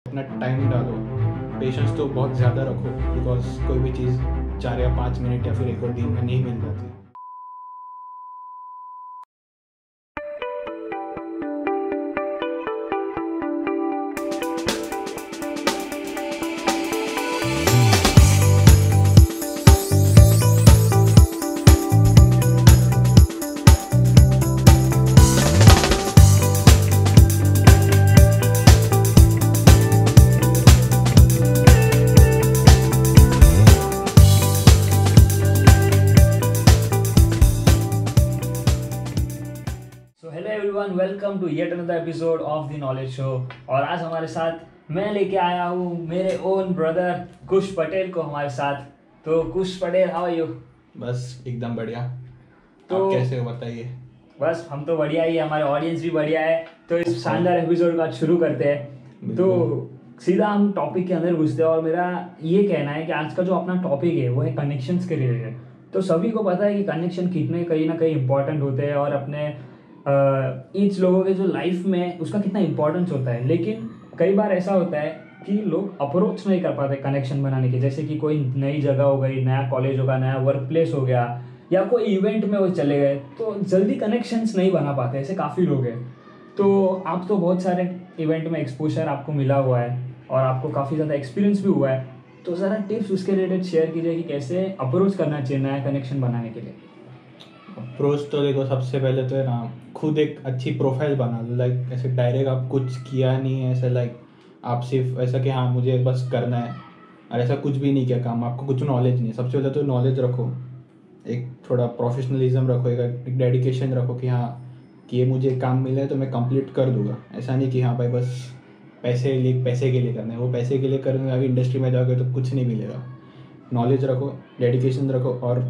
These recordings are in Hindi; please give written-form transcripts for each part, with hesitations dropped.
अपना टाइम डालो, पेशेंस तो बहुत ज़्यादा रखो, बिकॉज कोई भी चीज़ 4 या 5 मिनट या फिर एक और दिन में नहीं मिल जाती। Hello everyone, welcome to yet another episode of the knowledge show. और आज हमारे साथ मैं लेके आया हूँ मेरे ओन ब्रदर कुश पटेल को हमारे साथ। तो कुश पटेल, हाउ आर यू? बस एकदम बढ़िया। तो आप कैसे हो बताइए? बस हम तो बढ़िया ही, हमारे ऑडियंस भी बढ़िया है। तो इस शानदार एपिसोड का शुरू करते हैं। तो सीधा हम टॉपिक के अंदर घुसते हैं। और मेरा ये कहना है कि आज का जो अपना टॉपिक है वो है कनेक्शंस के रिलेटेड। तो सभी को पता है कि कनेक्शन कितने कहीं ना कहीं इंपॉर्टेंट होते हैं और अपने ईच लोगों के जो लाइफ में उसका कितना इंपॉर्टेंस होता है। लेकिन कई बार ऐसा होता है कि लोग अप्रोच नहीं कर पाते कनेक्शन बनाने के। जैसे कि कोई नई जगह हो गई, नया कॉलेज होगा, नया वर्क प्लेस हो गया, या कोई इवेंट में वो चले गए तो जल्दी कनेक्शंस नहीं बना पाते। ऐसे काफ़ी लोग हैं। तो आप तो बहुत सारे इवेंट में एक्सपोजर आपको मिला हुआ है और आपको काफ़ी ज़्यादा एक्सपीरियंस भी हुआ है। तो ज़रा टिप्स उसके रिलेटेड शेयर कीजिए कि कैसे अप्रोच करना चाहिए नया कनेक्शन बनाने के लिए। अप्रोच तो देखो, सबसे पहले तो है ना, खुद एक अच्छी प्रोफाइल बना लो। लाइक ऐसे डायरेक्ट आप कुछ किया नहीं है, ऐसे लाइक आप सिर्फ ऐसा कि हाँ मुझे बस करना है, और ऐसा कुछ भी नहीं किया काम, आपको कुछ नॉलेज नहीं है। सबसे पहले तो नॉलेज रखो, एक थोड़ा प्रोफेशनलिज्म रखो, एक डेडिकेशन रखो कि हाँ कि ये मुझे काम मिला है तो मैं कंप्लीट कर दूंगा। ऐसा नहीं कि हाँ भाई बस पैसे के लिए करना है। वो पैसे के लिए करने अभी इंडस्ट्री में जाओगे तो कुछ नहीं मिलेगा। नॉलेज रखो, डेडिकेशन रखो, और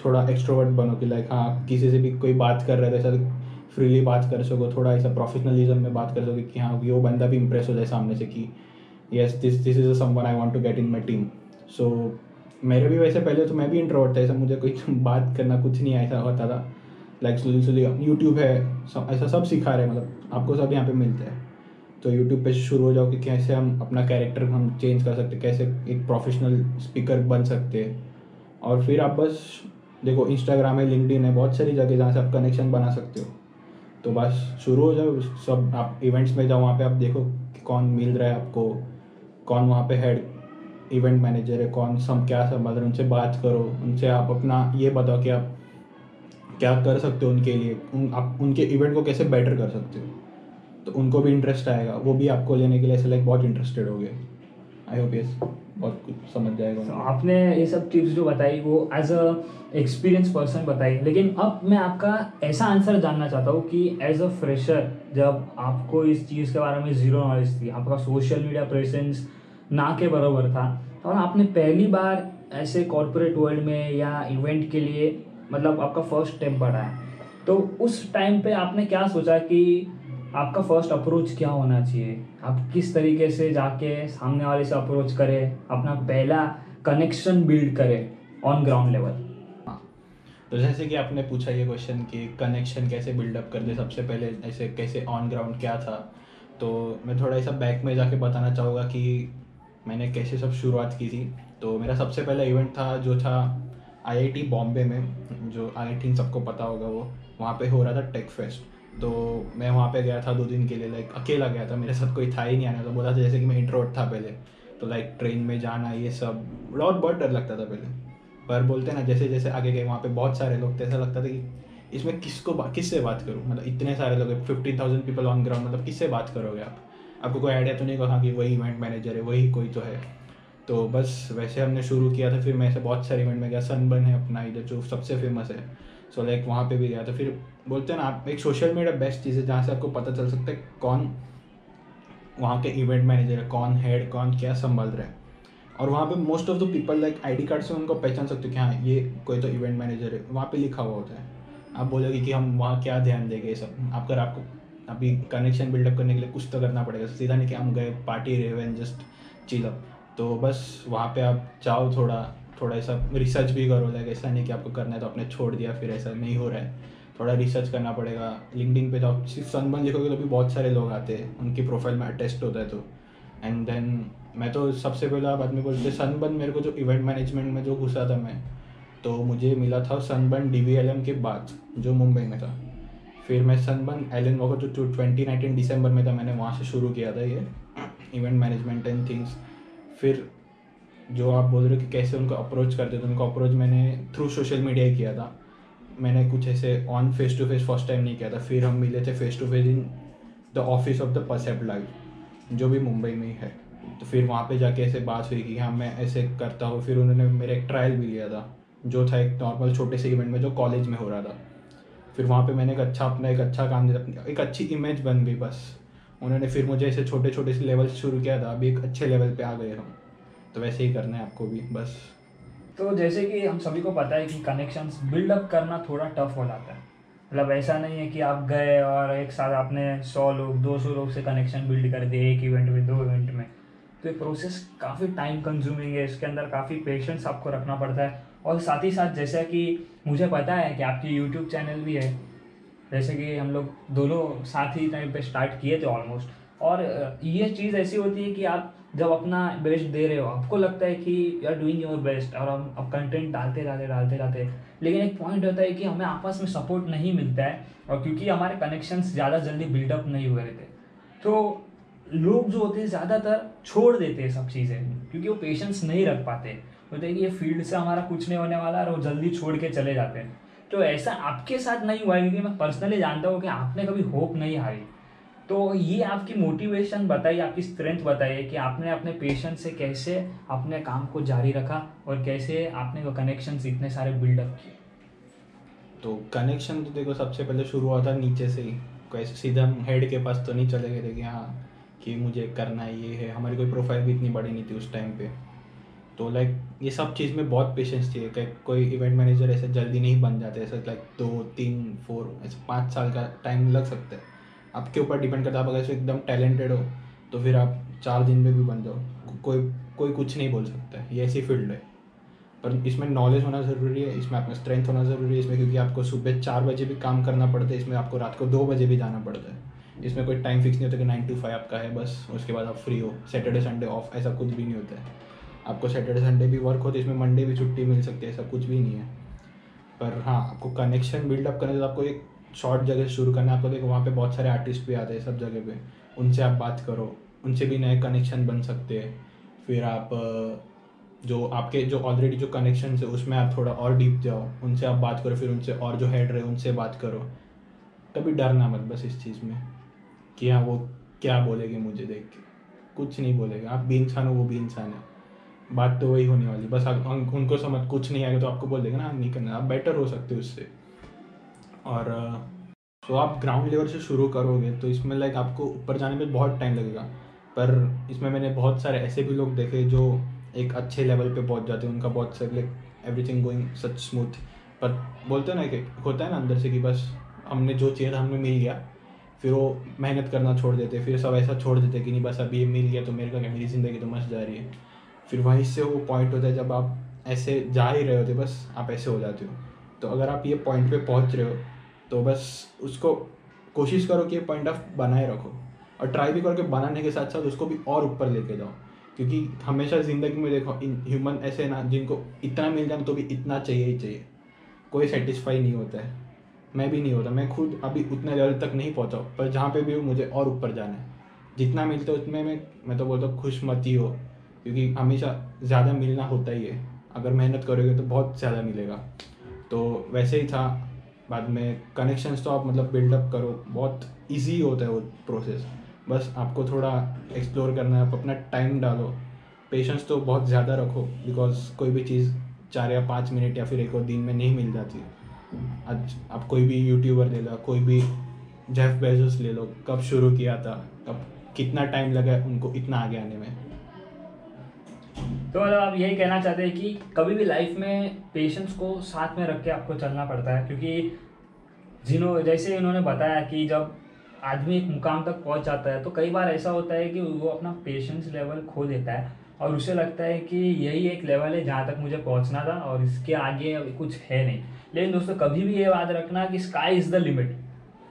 थोड़ा एक्सट्रोवर्ट बनो कि लाइक हाँ किसी से भी कोई बात कर रहा है तो ऐसा फ्रीली बात कर सको, थोड़ा ऐसा प्रोफेशनलिज्म में बात कर सको कि हाँ वो बंदा भी इंप्रेस हो जाए सामने से कि yes this is someone I want to get in my team. So मेरे भी वैसे पहले तो मैं भी इंट्रोवर्ट था, ऐसा मुझे कोई बात करना कुछ नहीं ऐसा होता था। लाइक स्लोली यूट्यूब है, ऐसा सब सिखा रहे हैं, मतलब आपको सब यहाँ पे मिलता है। तो यूट्यूब पे शुरू हो जाओ कि कैसे हम अपना कैरेक्टर हम चेंज कर सकते, कैसे एक प्रोफेशनल स्पीकर बन सकते हैं। और फिर आप बस देखो, इंस्टाग्राम है, लिंक्डइन है, बहुत सारी जगह जहाँ से आप कनेक्शन बना सकते हो। तो बस शुरू हो जाओ, सब आप इवेंट्स में जाओ, वहाँ पे आप देखो कि कौन मिल रहा है आपको, कौन वहाँ पे हेड इवेंट मैनेजर है, कौन सब क्या संभाल रहे हैं, उनसे बात करो। उनसे आप अपना ये बताओ कि आप क्या कर सकते हो उनके लिए, आप उनके इवेंट को कैसे बेटर कर सकते हो। तो उनको भी इंटरेस्ट आएगा, वो भी आपको लेने के लिए ऐसे लाइक बहुत इंटरेस्टेड हो गए। आई होप यस बहुत कुछ समझ जाएगा। तो आपने ये सब टिप्स जो बताई वो एज अ एक्सपीरियंस पर्सन बताई। लेकिन अब मैं आपका ऐसा आंसर जानना चाहता हूँ कि एज अ फ्रेशर, जब आपको इस चीज़ के बारे में ज़ीरो नॉलेज थी, आपका सोशल मीडिया प्रेजेंस ना के बराबर था, और आपने पहली बार ऐसे कॉर्पोरेट वर्ल्ड में या इवेंट के लिए मतलब आपका फर्स्ट स्टेप बढ़ाया, तो उस टाइम पे आपने क्या सोचा कि आपका फर्स्ट अप्रोच क्या होना चाहिए? आप किस तरीके से जाके सामने वाले से अप्रोच करें, अपना पहला कनेक्शन बिल्ड करें ऑन ग्राउंड लेवल? हाँ, तो जैसे कि आपने पूछा ये क्वेश्चन कि कनेक्शन कैसे बिल्डअप कर दे, सबसे पहले ऐसे कैसे ऑन ग्राउंड क्या था, तो मैं थोड़ा ऐसा बैक में जाके बताना चाहूँगा कि मैंने कैसे सब शुरुआत की थी। तो मेरा सबसे पहला इवेंट था जो था आईआईटी बॉम्बे में, जो आई थिंक सबको पता होगा, वो वहाँ पे हो रहा था टेक फेस्ट। तो मैं वहाँ पे गया था 2 दिन के लिए, लाइक अकेला गया था, मेरे साथ कोई था ही नहीं आने। तो बोला था जैसे कि मैं इंट्रोवर्ट था पहले, तो लाइक ट्रेन में जाना ये सब बहुत डर लगता था पहले। पर बोलते ना, जैसे जैसे आगे गए वहाँ पे बहुत सारे लोग थे, ऐसा लगता था कि इसमें किससे बात करूँ, मतलब इतने सारे लोग, 15,000 पीपल ऑन ग्राउंड, मतलब किससे बात करोगे आप? आपको कोई आइडिया तो नहीं होगा कि वही इवेंट मैनेजर है, वही कोई तो है। तो बस वैसे हमने शुरू किया था। फिर मैं ऐसे बहुत सारे इवेंट में गया, सनबर्न है अपना इधर जो सबसे फेमस है, सो लाइक वहाँ पे भी गया। तो फिर बोलते हैं ना, आप एक सोशल मीडिया बेस्ट चीज़ है जहाँ से आपको पता चल सकता है कौन वहाँ के इवेंट मैनेजर है, कौन हेड, कौन क्या संभाल रहा है। और वहाँ पे most of the people like ID card से उनको पहचान सकते हो कि हाँ ये कोई तो इवेंट मैनेजर है, वहाँ पे लिखा हुआ होता है। आप बोलोगे कि हम वहाँ क्या ध्यान देंगे, ये सब आपको अभी कनेक्शन बिल्डअप करने के लिए कुछ तो करना पड़ेगा, सीधा नहीं कि हम गए पार्टी रहे एंड जस्ट चिल अप। तो बस वहाँ पे आप जाओ, थोड़ा थोड़ा ऐसा रिसर्च भी करो। लाइक ऐसा नहीं कि आपको करना है तो आपने छोड़ दिया, फिर ऐसा नहीं हो रहा है, थोड़ा रिसर्च करना पड़ेगा। लिंक्डइन पे जाओ, सिर्फ सनबर्न लिखोगे तो भी बहुत सारे लोग आते हैं, उनकी प्रोफाइल में अटेस्ट होता है। एंड देन मैं तो सबसे पहला बाद में बोलते सनबर्न, मेरे को जो इवेंट मैनेजमेंट में जो घुसा था मैं, तो मुझे मिला था सनबर्न DVLM के बाद जो मुंबई में था। फिर मैं सनबर्न एलन वॉकर जो 2019 दिसंबर में था, मैंने वहाँ से शुरू किया था ये इवेंट मैनेजमेंट एंड थिंग्स। फिर जो आप बोल रहे हो कि कैसे उनको अप्रोच करते, तो उनको अप्रोच मैंने थ्रू सोशल मीडिया ही किया था। मैंने कुछ ऐसे on face to face first time नहीं किया था। फिर हम मिले थे face to face in the office of the Percept Live जो भी मुंबई में ही है। तो फिर वहाँ पे जाके ऐसे बात हुई कि हाँ मैं ऐसे करता हूँ। फिर उन्होंने मेरा एक ट्रायल भी लिया था जो था एक नॉर्मल छोटे से इवेंट में जो कॉलेज में हो रहा था। फिर वहाँ पे मैंने एक अच्छा काम दिया, एक अच्छी इमेज बन गई बस। उन्होंने फिर मुझे ऐसे छोटे छोटे से लेवल से शुरू किया था, अभी एक अच्छे लेवल पे आ गए हम। तो वैसे ही करना है आपको भी बस। तो जैसे कि हम सभी को पता है कि कनेक्शंस बिल्डअप करना थोड़ा टफ हो जाता है। मतलब ऐसा नहीं है कि आप गए और एक साथ आपने 100 लोग 200 लोग से कनेक्शन बिल्ड कर दिए एक इवेंट में 2 इवेंट में। तो ये प्रोसेस काफ़ी टाइम कंज्यूमिंग है, इसके अंदर काफ़ी पेशेंस आपको रखना पड़ता है। और साथ ही साथ जैसा कि मुझे पता है कि आपकी यूट्यूब चैनल भी है, जैसे कि हम लोग दोनों साथ ही टाइम पे स्टार्ट किए थे ऑलमोस्ट। और ये चीज़ ऐसी होती है कि आप जब अपना बेस्ट दे रहे हो, आपको लगता है कि you are doing your best और हम अब कंटेंट डालते जाते, लेकिन एक पॉइंट होता है कि हमें आपस में सपोर्ट नहीं मिलता है। और क्योंकि हमारे कनेक्शंस ज़्यादा जल्दी बिल्डअप नहीं हुए रहते, तो लोग जो होते हैं ज़्यादातर छोड़ देते हैं सब चीज़ें, क्योंकि वो पेशेंस नहीं रख पाते। होता है कि ये फील्ड से हमारा कुछ नहीं होने वाला, और वो जल्दी छोड़ के चले जाते हैं। तो ऐसा आपके साथ नहीं हुआ है, क्योंकि मैं पर्सनली जानता हूँ कि आपने कभी होप नहीं हारी। तो ये आपकी मोटिवेशन बताइए, आपकी स्ट्रेंथ बताइए कि आपने अपने पेशेंस से कैसे अपने काम को जारी रखा और कैसे आपने वो कनेक्शंस इतने सारे बिल्डअप किए। तो कनेक्शन तो देखो सबसे पहले शुरू हुआ था नीचे से ही। कैसे सीधा हम हेड के पास तो नहीं चले गए थे कि हाँ कि मुझे करना ये है। हमारी कोई प्रोफाइल भी इतनी बड़ी नहीं थी उस टाइम पे। तो लाइक ये सब चीज़ में बहुत पेशेंस चाहिए कि कोई इवेंट मैनेजर ऐसे जल्दी नहीं बन जाते। ऐसे लाइक 2 3 4 ऐसे 5 साल का टाइम लग सकता है। आपके ऊपर डिपेंड करता है। आप अगर ऐसे एकदम टैलेंटेड हो तो फिर आप 4 दिन में भी बन जाओ। कोई कोई कुछ नहीं बोल सकता है, ये ऐसी फील्ड है। पर इसमें नॉलेज होना ज़रूरी है, इसमें आपका स्ट्रेंथ होना ज़रूरी है इसमें, क्योंकि आपको सुबह 4 बजे भी काम करना पड़ता है, इसमें आपको रात को 2 बजे भी जाना पड़ता है। इसमें कोई टाइम फिक्स नहीं होता कि 9 to 5 आपका है बस, उसके बाद आप फ्री हो, सैटरडे संडे ऑफ, ऐसा कुछ भी नहीं होता है। आपको सैटरडे संडे भी वर्क होता है, इसमें मंडे भी छुट्टी मिल सकती है, ऐसा कुछ भी नहीं है। पर हाँ, आपको कनेक्शन बिल्डअप करने तो आपको एक शॉर्ट जगह से शुरू करना है। आपको देखो वहाँ पे बहुत सारे आर्टिस्ट भी आते हैं सब जगह पे, उनसे आप बात करो, उनसे भी नए कनेक्शन बन सकते हैं। फिर आप जो आपके जो ऑलरेडी जो कनेक्शन है उसमें आप थोड़ा और डीप जाओ, उनसे आप बात करो। फिर उनसे और जो हेड रहे उनसे बात करो। कभी डरना मत बस इस चीज़ में कि हाँ वो क्या बोलेगी मुझे देख के। कुछ नहीं बोलेगा, आप भी इंसान हो वो भी इंसान है, बात तो वही होने वाली। बस आप उनको समझ कुछ नहीं आएगा तो आपको बोल देगा ना नहीं करना, आप बेटर हो सकते हो उससे। और तो आप ग्राउंड लेवल से शुरू करोगे तो इसमें लाइक आपको ऊपर जाने में बहुत टाइम लगेगा। पर इसमें मैंने बहुत सारे ऐसे भी लोग देखे जो एक अच्छे लेवल पे पहुंच जाते हैं, उनका बहुत सब लाइक एवरीथिंग गोइंग सच स्मूथ। पर बोलते हैं ना कि होता है ना अंदर से कि बस हमने जो चाहिए था हमें मिल गया, फिर वो मेहनत करना छोड़ देते, फिर सब ऐसा छोड़ देते कि नहीं बस अभी ये मिल गया तो मेरे का क्या, मेरी ज़िंदगी तो मस्त जा रही है। फिर वहीं से वो पॉइंट होता है जब आप ऐसे जा ही रहे होते बस आप ऐसे हो जाते हो। तो अगर आप ये पॉइंट पे पहुंच रहे हो तो बस उसको कोशिश करो कि ये पॉइंट ऑफ बनाए रखो, और ट्राई भी करो कि बनाने के साथ साथ उसको भी और ऊपर लेके जाओ। क्योंकि हमेशा ज़िंदगी में देखो इन ह्यूमन ऐसे ना जिनको इतना मिल जाए तो भी इतना चाहिए ही चाहिए, कोई सेटिस्फाई नहीं होता है। मैं भी नहीं होता, मैं खुद अभी उतने लेवल तक नहीं पहुंचा, पर जहाँ पे भी हूँ मुझे और ऊपर जाना है। जितना मिलता है उतने में मैं तो बोलता हूँ खुश मत ही हो, क्योंकि हमेशा ज़्यादा मिलना होता ही है। अगर मेहनत करोगे तो बहुत ज़्यादा मिलेगा। तो वैसे ही था बाद में कनेक्शंस तो आप मतलब बिल्डअप करो, बहुत इजी होता है वो प्रोसेस। बस आपको थोड़ा एक्सप्लोर करना है, आप अपना टाइम डालो, पेशेंस तो बहुत ज़्यादा रखो, बिकॉज कोई भी चीज़ 4 या 5 मिनट या फिर एक और दिन में नहीं मिल जाती। आज आप कोई भी यूट्यूबर ले लो, कोई भी जेफ बेजोस ले लो, कब शुरू किया था, कब कितना टाइम लगा उनको इतना आगे आने में। तो मतलब आप यही कहना चाहते हैं कि कभी भी लाइफ में पेशेंस को साथ में रख के आपको चलना पड़ता है, क्योंकि जैसे उन्होंने बताया कि जब आदमी एक मुकाम तक पहुंच जाता है तो कई बार ऐसा होता है कि वो अपना पेशेंस लेवल खो देता है और उसे लगता है कि यही एक लेवल है जहाँ तक मुझे पहुंचना था और इसके आगे अभी कुछ है नहीं। लेकिन दोस्तों कभी भी ये याद रखना कि स्काई इज़ द लिमिट।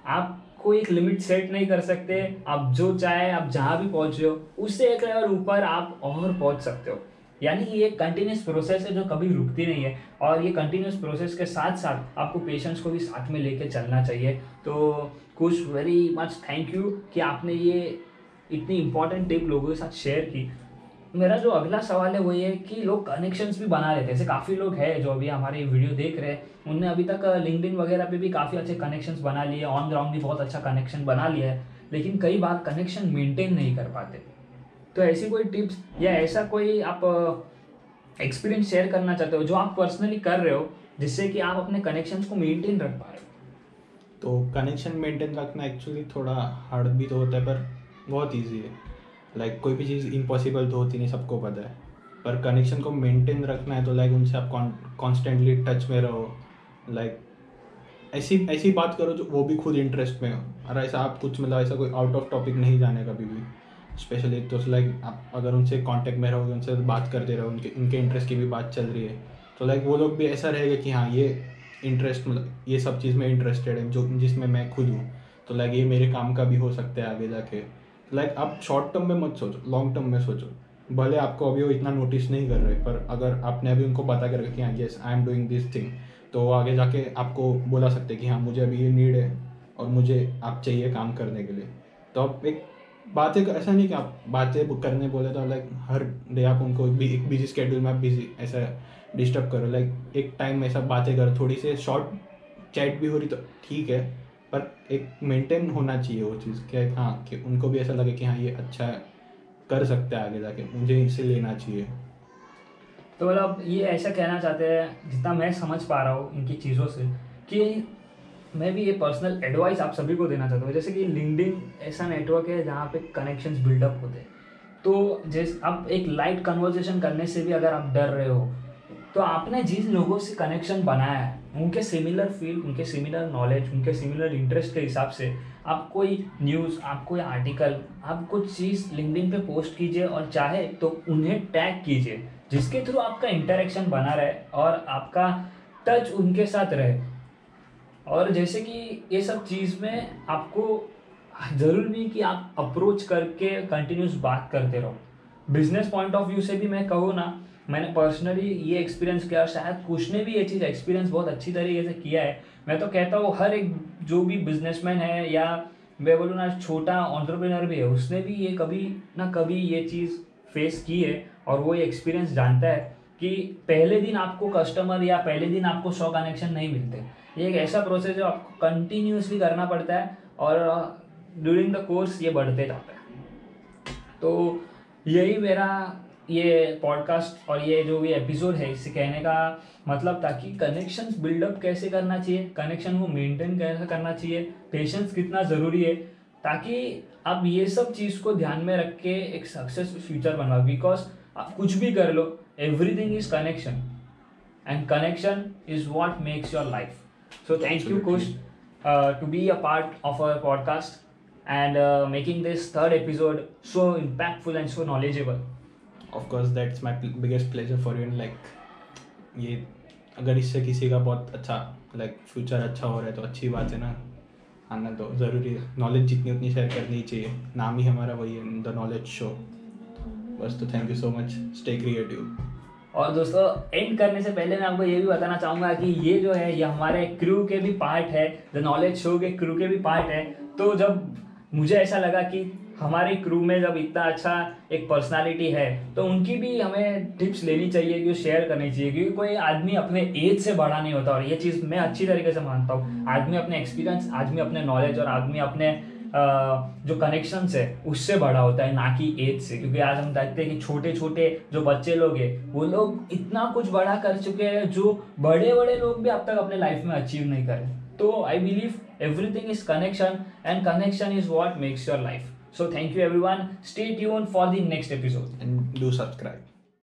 आप कोई एक लिमिट सेट नहीं कर सकते। आप जो चाहे आप जहाँ भी पहुँचे हो उससे एक लेवल ऊपर आप और पहुँच सकते हो। यानी ये कंटिन्यूस प्रोसेस है जो कभी रुकती नहीं है, और ये कंटिन्यूस प्रोसेस के साथ साथ आपको पेशेंस को भी साथ में लेके चलना चाहिए। तो कुछ वेरी मच थैंक यू कि आपने ये इतनी इंपॉर्टेंट टिप लोगों के साथ शेयर की। मेरा जो अगला सवाल है वो ये कि लोग कनेक्शंस भी बना लेते हैं। ऐसे काफ़ी लोग हैं जो अभी हमारे वीडियो देख रहे हैं, उनने अभी तक लिंक्डइन वगैरह पे भी काफ़ी अच्छे कनेक्शंस बना लिए, ऑन ग्राउंड भी बहुत अच्छा कनेक्शन बना लिया है, लेकिन कई बार कनेक्शन मेंटेन नहीं कर पाते। तो ऐसी कोई टिप्स या ऐसा कोई आप एक्सपीरियंस शेयर करना चाहते हो जो आप पर्सनली कर रहे हो, जिससे कि आप अपने कनेक्शंस को मेंटेन रख पा रहे हो? तो कनेक्शन मेंटेन रखना एक्चुअली थोड़ा हार्ड भी तो होता है, पर बहुत ईजी है। लाइक कोई भी चीज़ इम्पॉसिबल तो होती नहीं, सबको पता है, पर कनेक्शन को मेंटेन रखना है तो लाइक उनसे आप कॉन्स्टेंटली टच में रहो। लाइक ऐसी बात करो जो वो भी खुद इंटरेस्ट में हो, और ऐसा आप कुछ मतलब ऐसा कोई आउट ऑफ टॉपिक नहीं जाने कभी भी। स्पेशली तो लाइक आप अगर उनसे कांटेक्ट में रहोगे, उनसे बात करते रहो, उनके इंटरेस्ट की भी बात चल रही है, तो लाइक वो लोग भी ऐसा रहेगा कि हाँ ये इंटरेस्ट मतलब ये सब चीज़ में इंटरेस्टेड है जो जिसमें मैं खुद हूँ, तो लाइक ये मेरे काम का भी हो सकता है आगे जाके। लाइक आप शॉर्ट टर्म में मत सोचो, लॉन्ग टर्म में सोचो। भले आपको अभी वो इतना नोटिस नहीं कर रहे, पर अगर आपने अभी उनको बता कर कि हाँ yes I am doing this thing, तो वो आगे जाके आपको बोला सकते कि हाँ मुझे अभी ये नीड है और मुझे आप चाहिए काम करने के लिए। तो आप एक बातें ऐसा नहीं कि आप बातें करने बोले तो लाइक हर डे आप उनको भी एक बिजी स्केड्यूल में आप बिजी ऐसा डिस्टर्ब करो। लाइक एक टाइम में ऐसा बातें करो, थोड़ी सी शॉर्ट चैट भी हो रही तो ठीक है, पर एक मेंटेन होना चाहिए वो चीज़ कि हाँ कि उनको भी ऐसा लगे कि हाँ ये अच्छा कर सकता है आगे जाके, मुझे इसे लेना चाहिए। तो मतलब ये ऐसा कहना चाहते हैं, जितना मैं समझ पा रहा हूँ इनकी चीज़ों से, कि मैं भी ये पर्सनल एडवाइस आप सभी को देना चाहता हूँ। जैसे कि लिंक्डइन ऐसा नेटवर्क है जहाँ पे कनेक्शंस बिल्डअप होते हैं। तो जैसे आप एक लाइट कन्वर्सेशन करने से भी अगर आप डर रहे हो, तो आपने जिन लोगों से कनेक्शन बनाया है उनके सिमिलर फील्ड, उनके सिमिलर नॉलेज, उनके सिमिलर इंटरेस्ट के हिसाब से आप कोई न्यूज़, आप कोई आर्टिकल, आप कुछ चीज़ लिंक्डइन पे पोस्ट कीजिए, और चाहे तो उन्हें टैग कीजिए, जिसके थ्रू आपका इंटरेक्शन बना रहे और आपका टच उनके साथ रहे। और जैसे कि ये सब चीज़ में आपको ज़रूर नहीं कि आप अप्रोच करके कंटिन्यूस बात करते रहो। बिजनेस पॉइंट ऑफ व्यू से भी मैं कहूँ ना, मैंने पर्सनली ये एक्सपीरियंस किया, शायद कुछ ने भी ये चीज़ एक्सपीरियंस बहुत अच्छी तरीके से किया है। मैं तो कहता हूँ हर एक जो भी बिजनेसमैन है, या मैं बोलूँ ना छोटा एंटरप्रेन्योर भी है, उसने भी ये कभी ना कभी ये चीज़ फेस की है, और वो ये एक्सपीरियंस जानता है कि पहले दिन आपको कस्टमर या पहले दिन आपको 100 कनेक्शन नहीं मिलते। ये एक ऐसा प्रोसेस है आपको कंटिन्यूसली करना पड़ता है, और ड्यूरिंग द कोर्स ये बढ़ते जाता है। तो यही मेरा ये पॉडकास्ट और ये जो भी एपिसोड है, इससे कहने का मतलब था कि कनेक्शंस बिल्डअप कैसे करना चाहिए, कनेक्शन को मेंटेन कैसे करना चाहिए, पेशेंस कितना ज़रूरी है, ताकि आप ये सब चीज़ को ध्यान में रख के एक सक्सेसफुल फ्यूचर बनाओ। बिकॉज आप कुछ भी कर लो, everything is connection, and connection is what makes your life. So thank you, Kush, to be a part of our podcast and making this third episode so impactful and so knowledgeable. Of course, that's my biggest pleasure for you. And like ये अगर इससे किसी का बहुत अच्छा लाइक फ्यूचर अच्छा हो रहा है तो अच्छी बात है ना, आना तो ज़रूरी है। नॉलेज जितनी उतनी शेयर करनी चाहिए, नाम ही हमारा वही है, द नॉलेज शो। बस तो thank you so much, stay creative. और दोस्तों एंड करने से पहले मैं आपको ये भी बताना चाहूँगा कि ये जो है ये हमारे क्रू के भी पार्ट है, द नॉलेज शो के क्रू के भी पार्ट है। तो जब मुझे ऐसा लगा कि हमारे क्रू में जब इतना अच्छा एक पर्सनालिटी है, तो उनकी भी हमें टिप्स लेनी चाहिए, कि शेयर करनी चाहिए, क्योंकि कोई आदमी अपने एज से बड़ा नहीं होता। और ये चीज़ मैं अच्छी तरीके से मानता हूँ। आदमी अपने एक्सपीरियंस, आदमी अपने नॉलेज और आदमी अपने जो कनेक्शंस है उससे बड़ा होता है, ना कि एज से। क्योंकि आज हम देखते हैं कि छोटे छोटे जो बच्चे लोग हैं वो लोग इतना कुछ बड़ा कर चुके हैं जो बड़े बड़े लोग भी अब तक अपने लाइफ में अचीव नहीं करे। तो I believe everything is connection, and connection is what makes your life. So thank you everyone. Stay tuned for the next episode. And do subscribe.